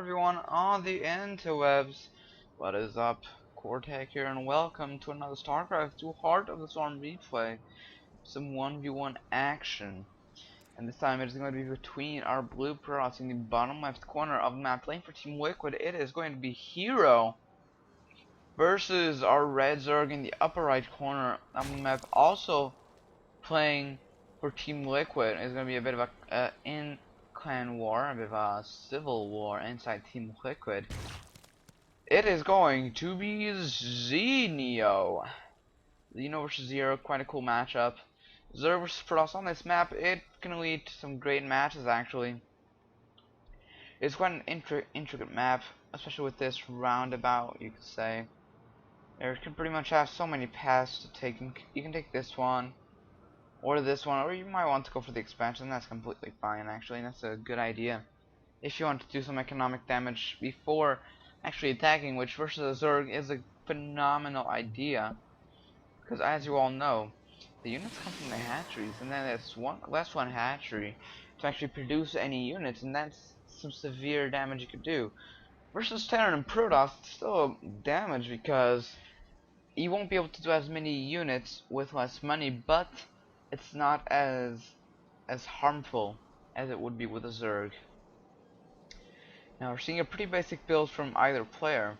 everyone on the interwebs. What is up? Cortec here, and welcome to another Starcraft 2 Heart of the Storm replay. Some 1v1 action. And this time it is going to be between our blue Protoss in the bottom left corner of the map. Playing for Team Liquid, it is going to be HerO versus our red Zerg in the upper right corner of the map. Also playing for Team Liquid is going to be a bit of a in-clan war, a bit of a civil war inside Team Liquid. It is going to be Zenio. Zenio versus Zero, quite a cool matchup. Zerg versus Protoss on this map, it can lead to some great matches actually. It's quite an intricate map, especially with this roundabout, you could say. There can pretty much have so many paths to take. You can take this one, or this one, or you might want to go for the expansion. That's completely fine actually, that's a good idea if you want to do some economic damage before actually attacking, which versus a Zerg is a phenomenal idea, because as you all know, the units come from the hatcheries, and then there's one hatchery to actually produce any units, and that's some severe damage you could do. Versus Terran and Protoss, it's still damage because you won't be able to do as many units with less money, but it's not as harmful as it would be with a Zerg. Now we're seeing a pretty basic build from either player.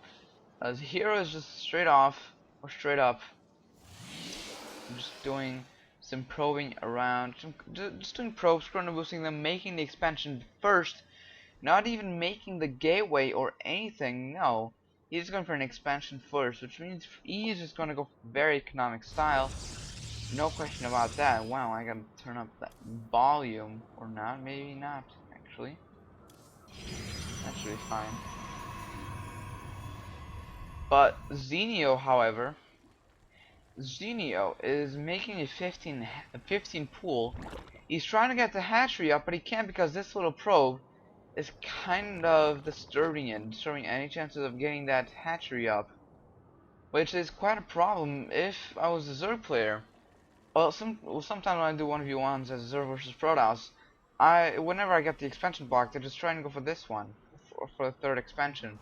As HerO is just straight off or straight up, just doing some probing around, just doing probes, chrono boosting them, making the expansion first, not even making the gateway or anything. No, he's going for an expansion first, which means he's just going to go very economic style. No question about that. Wow, I gotta turn up that volume, or not, maybe not actually. That should be fine. But Zenio, however, Zenio is making a 15 pool. He's trying to get the hatchery up, but he can't because this little probe is kind of disturbing any chances of getting that hatchery up, which is quite a problem if I was a Zerg player. Well, sometimes when I do 1v1s as Zerg versus Protoss, whenever I get the expansion block, they're just trying to go for this one, for the third expansion.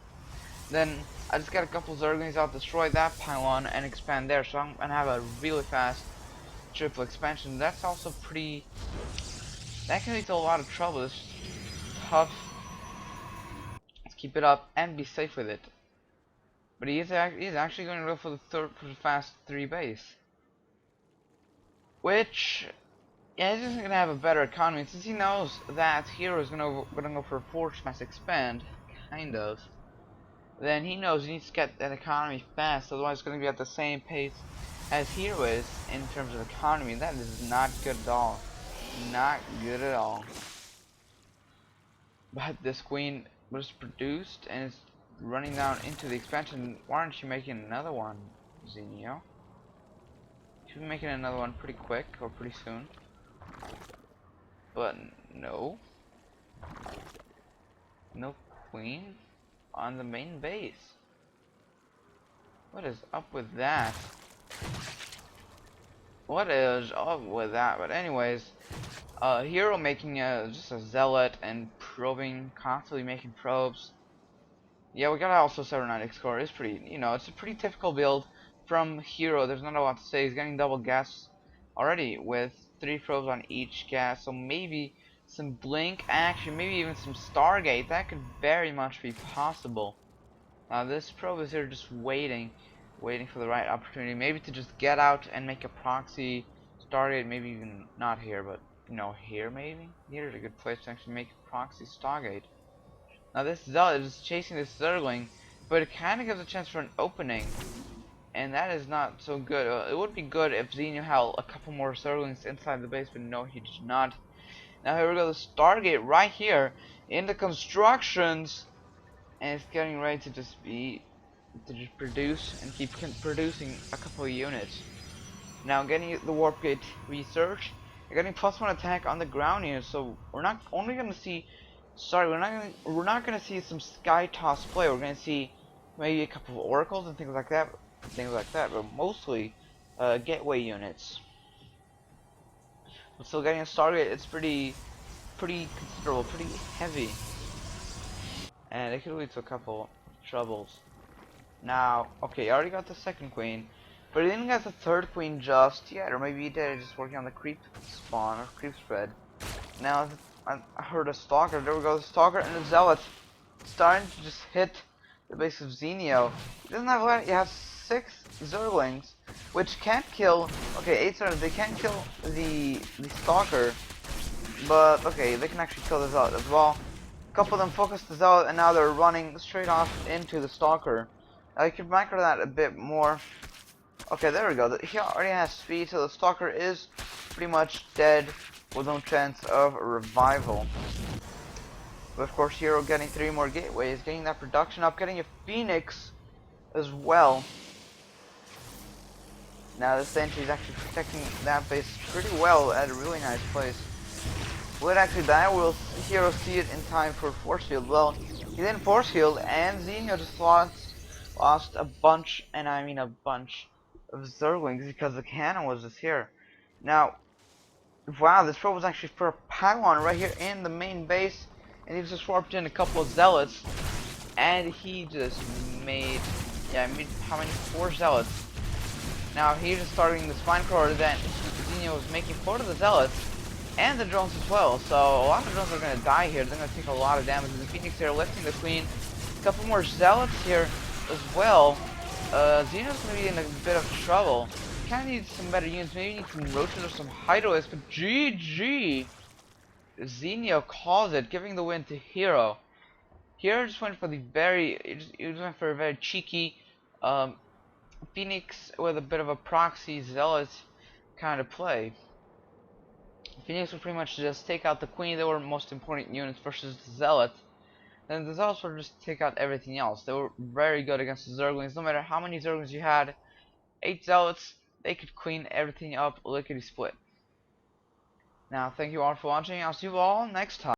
Then I just get a couple Zerglings out, destroy that pylon, and expand there. So I'm gonna have a really fast triple expansion. That's also pretty. That can lead to a lot of trouble. It's tough. Let's keep it up and be safe with it. But he's actually going to go for the fast 3 base, which, yeah, he's just gonna have a better economy since he knows that HerO is gonna go for a force mass expand, kind of. Then he knows he needs to get that economy fast, otherwise it's gonna be at the same pace as HerO is in terms of economy. That is not good at all. Not good at all. But this queen was produced and is running down into the expansion. Why aren't you making another one, Zenio? You should be making another one pretty quick or pretty soon. But no. No queen on the main base. What is up with that? What is up with that? But anyways, HerO making just a zealot and probing, constantly making probes. Yeah, we got also 790 score. It's pretty, it's a pretty typical build from HerO. There's not a lot to say. He's getting double gas already with 3 probes on each gas, so maybe some blink action, maybe even some Stargate. That could very much be possible. Now this probe is here just waiting for the right opportunity, maybe to just get out and make a proxy Stargate. Maybe even not here, but here maybe. Here's a good place to actually make a proxy Stargate. Now this Zealot is chasing this Zergling, but it kind of gives a chance for an opening, and that is not so good. It would be good if Zenio had a couple more Zerglings inside the base, but no, he does not. Now here we go, the Stargate right here in the constructions, and it's getting ready to just produce and keep producing a couple of units. Now getting the warp gate research, you're getting +1 attack on the ground here, so we're not gonna see some sky toss play. We're gonna see maybe a couple of oracles and things like that, but mostly gateway units. But still, getting a Stargate, it's pretty considerable, pretty heavy. and it could lead to a couple troubles. Now, okay, I already got the second queen, but I didn't get the third queen just yet, or maybe he did, just working on the creep spawn or creep spread. Now, I heard a stalker. There we go, the stalker and the zealot starting to just hit the base of Zenio. He doesn't have a lot. You have 6 Zerglings, which can't kill. Okay, 8 Zerglings. They can't kill the stalker, but okay, they can actually kill the zealot as well. A couple of them focused the zealot, and now they're running straight off into the stalker. I could macro that a bit more. Okay, there we go. He already has speed, so the stalker is pretty much dead with no chance of revival. But of course, HerO getting 3 more gateways, getting that production up, getting a Phoenix as well. Now the sentry is actually protecting that base pretty well at a really nice place. Will it actually die? Will HerO see it in time for force field? Well, he didn't force field, and Zenio just lost a bunch, and I mean a bunch, of Zerglings because the cannon was just here. Now, wow, this throw was actually for a pylon right here in the main base, and he just swapped in a couple of zealots, and he just made, yeah, made how many? 4 zealots. Now he's just starting the spine crawler. Then Zenio was making 4 of the zealots and the drones as well. So a lot of the drones are gonna die here. They're gonna take a lot of damage. The Phoenix here lifting the queen. A couple more zealots here as well. Zenio's gonna be in a bit of trouble. Kinda need some better units. Maybe need some roaches or some hideaways. But GG, Zenio calls it, giving the win to HerO. HerO just went for the he just went for a very cheeky Phoenix with a bit of a proxy zealot kind of play. Phoenix would pretty much just take out the queen. They were most important units versus the zealot. And the zealots would just take out everything else. They were very good against the Zerglings. No matter how many Zerglings you had, 8 zealots, they could clean everything up lickety split. Now, thank you all for watching. I'll see you all next time.